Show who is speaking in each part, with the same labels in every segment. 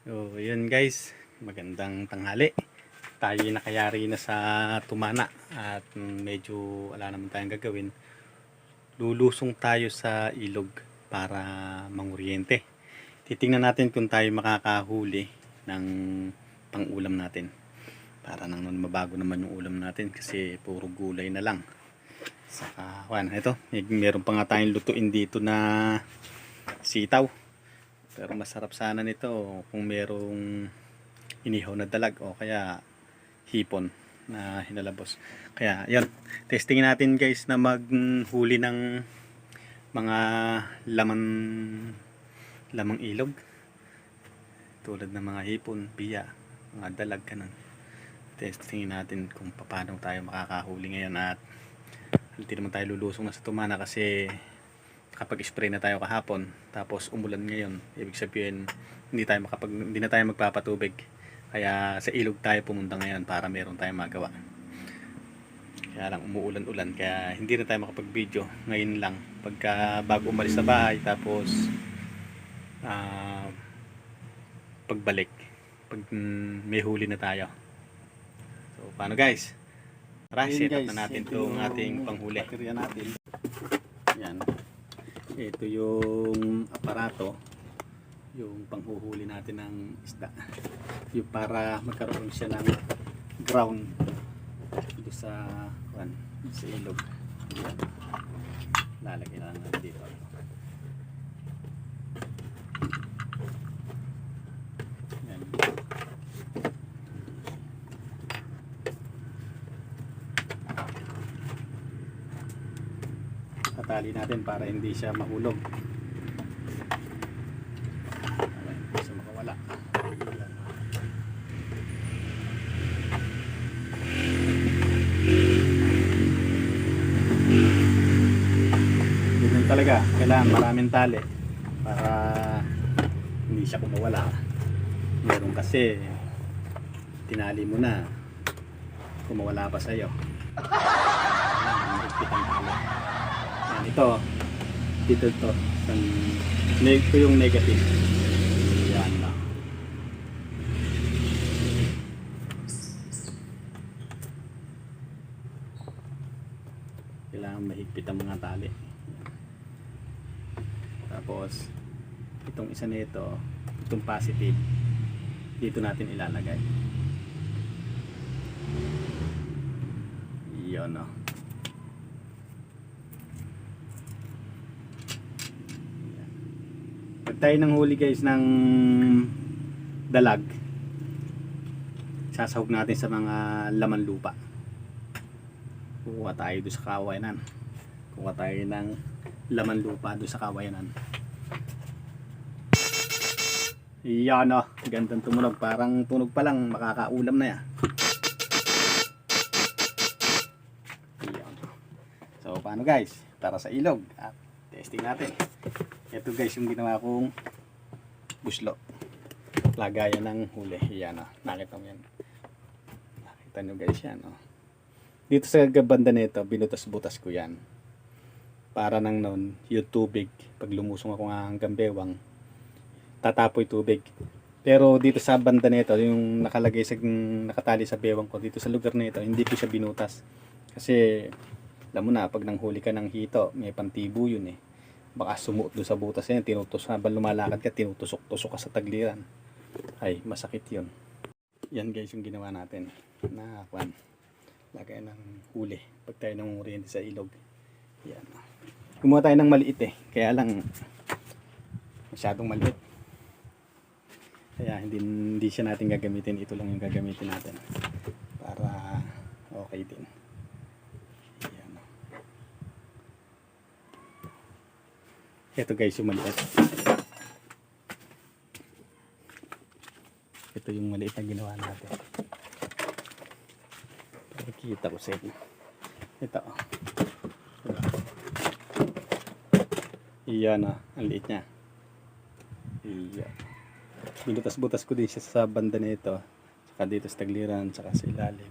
Speaker 1: So, yun guys, magandang tanghali. Tayo nakayari na sa Tumana at medyo wala naman tayong gagawin. Lulusong tayo sa ilog para manguryente. Titingnan natin kung tayo makakahuli ng pang-ulam natin. Para nang mabago naman yung ulam natin kasi puro gulay na lang. Saka, ito, meron pa nga tayong lutuin dito na sitaw. Pero masarap sana nito kung merong inihaw na dalag o kaya hipon na hinalabos. Kaya yan, testingin natin guys na maghuli ng mga lamang ilog. Tulad ng mga hipon, biya, mga dalag ganun. Testingin natin kung paano tayo makakahuli ngayon at hindi naman tayo lulusong na sa Tumana kasi kapag spray na tayo kahapon tapos umulan ngayon, ibig sabihin hindi na tayo magpapatubig, kaya sa ilog tayo pumunta ngayon para meron tayong magawa. Kaya lang umuulan-ulan kaya hindi na tayo makapag video ngayon lang pagka bago umalis sa bahay, tapos pagbalik pag may huli na tayo. So paano guys, tara set up na natin itong ating panghuli. Natin yan. Ito yung aparato, yung panghuhuli natin ng isda, yung para magkaroon siya ng ground dito sa ilog. Lalagyan na lang dito. Yan. Tatali natin para hindi siya mahulog, hindi siya makawala. Ganun talaga, kailangan maraming tali para hindi siya kumawala. Meron kasi tinali mo na kumawala pa sa'yo. Higpit ang tali. Ito, dito to. Ito yung negative. Yan na. Kailangan mahigpit ang mga tali. Tapos, itong isa nito, itong positive, dito natin ilalagay. Yun o. Pag tayo nang huli guys ng dalag, sasahog natin sa mga laman lupa. Kuha tayo doon sa kawayanan. Kuha tayo ng laman lupa doon sa kawayanan. Yan o, gandang tumunog. Parang tunog pa lang makakaulam na yan. Yan. So paano guys, tara sa ilog at testing natin. Ito guys yung ginawa kong buslo, lagayan ng huli. Yan o, nakita mo yan, nakita nyo guys yan o. Dito sa gabanda nito binutas-butas ko yan para nang noon yung tubig, pag lumusong ako nga hanggang bewang, tatapoy tubig. Pero dito sa banda nito, yung nakatali sa bewang ko dito sa lugar nito, hindi ko siya binutas kasi alam mo na, pag nanghuli ka ng hito may pantibo yun eh, baka sumuot doon sa butas yan, tinutusok, habang lumalakad ka tinutusok-tusok ka sa tagliran, ay masakit yun. Yan guys yung ginawa natin na lagay ng huli pag tayo nangunguryente sa ilog. Yan, gumawa tayo ng maliit eh, kaya lang masyadong maliit, kaya hindi siya natin gagamitin. Ito lang yung gagamitin natin para okay din. Ito guys yung maliit. Ito yung maliit na ginawa natin. Pakikita ko sa inyo. Ito. Iyan na, ang liit niya. Iyan. Binutas-butas ko din siya sa banda nito. Saka dito sa tagliran, saka sa ilalim.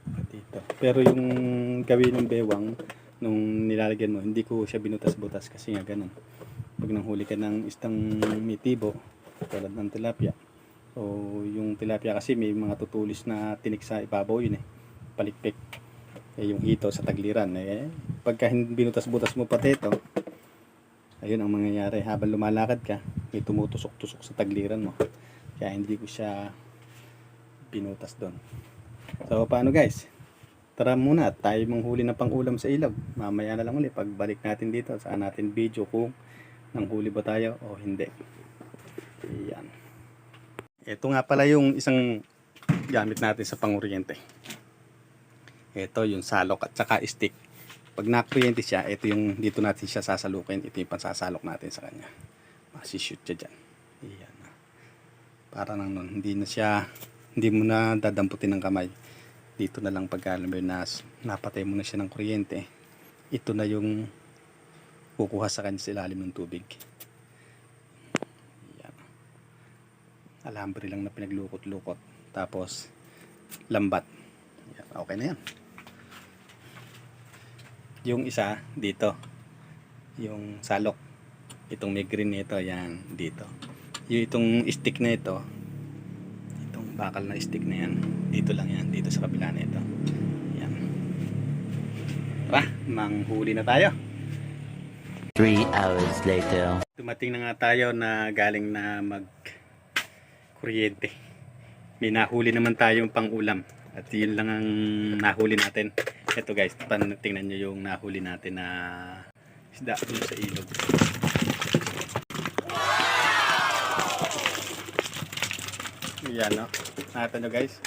Speaker 1: Saka dito. Pero yung gawin ng bewang, nung nilalagyan mo, hindi ko siya binutas-butas kasi nga ganun. Pag nanghuli ka ng isdang mitibo tulad ng tilapia, So yung tilapia kasi may mga tutulis na tinik sa ibabaw yun palikpik. Yung hito sa tagliran pagka binutas-butas mo pati ito, ayun ang mangyayari habang lumalakad ka, may tumutusok-tusok sa tagliran mo. Kaya hindi ko siya binutas doon. So paano guys, tara muna at tayo manghuli ng pangulam sa ilog. Mamaya na lang ulit pagbalik natin dito, saan natin video kung nanghuli ba tayo o hindi. Ayan. Ito nga pala yung isang gamit natin sa panguryente. Ito yung salok at saka stick. Pag nakuryente siya, ito yung dito natin siya sasalukin. Ito yung pansasalok natin sa kanya. Masishoot siya dyan. Ayan. Para nang nun, hindi mo na dadamputin ng kamay. Dito na lang pagka napatay mo na siya ng kuryente, ito na yung kukuha sa kanya sa ilalim ng tubig. Ayan. Alambre lang na pinaglukot-lukot. Tapos lambat. Ayan. Okay na yan. Yung isa dito, yung salok, itong may green nito, yan dito. Yung itong stick na ito, itong bakal na stick na yan, dito lang yan, dito sa kabila na ito. Yan. Tara, manghuli na tayo.
Speaker 2: 3 hours later.
Speaker 1: Dumating na nga tayo na galing na mag kuryente. May nahuli naman tayong pang ulam. At yun lang ang nahuli natin. Ito guys, tingnan nyo yung nahuli natin na isda dun sa ilog. Yan no. Nakita nyo guys.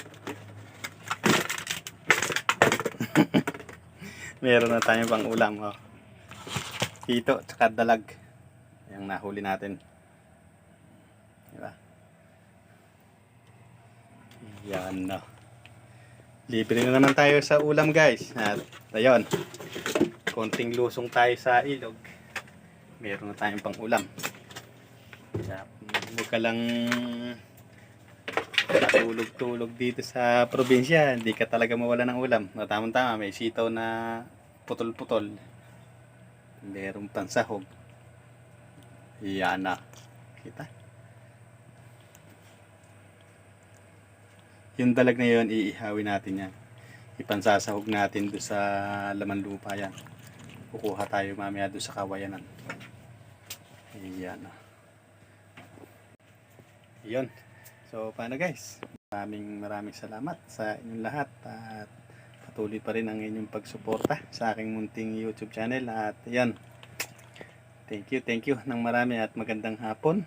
Speaker 1: Meron na tayong pang ulam. Oh. Hito, tsaka dalag. Yung nahuli natin. Diba? Yan no. Libre na naman tayo sa ulam guys. At ayun, konting lusong tayo sa ilog, meron na tayong pang ulam. Kaya huwag ka lang tulog-tulog dito sa probinsya, hindi ka talaga mawala ng ulam. Tamang-tama, may sitaw na putol-putol, meron pang sahog. Yan na, kita. Yung dalag na yun, iihawin natin yan. Ipansasahog natin doon sa laman lupa yan. Kukuha tayo mamaya doon sa kawayanan. Ayan. Yun. So, paano guys? Maraming salamat sa inyong lahat. At patuloy pa rin ang inyong pagsuporta sa aking munting YouTube channel. At yan. Thank you ng marami at magandang hapon.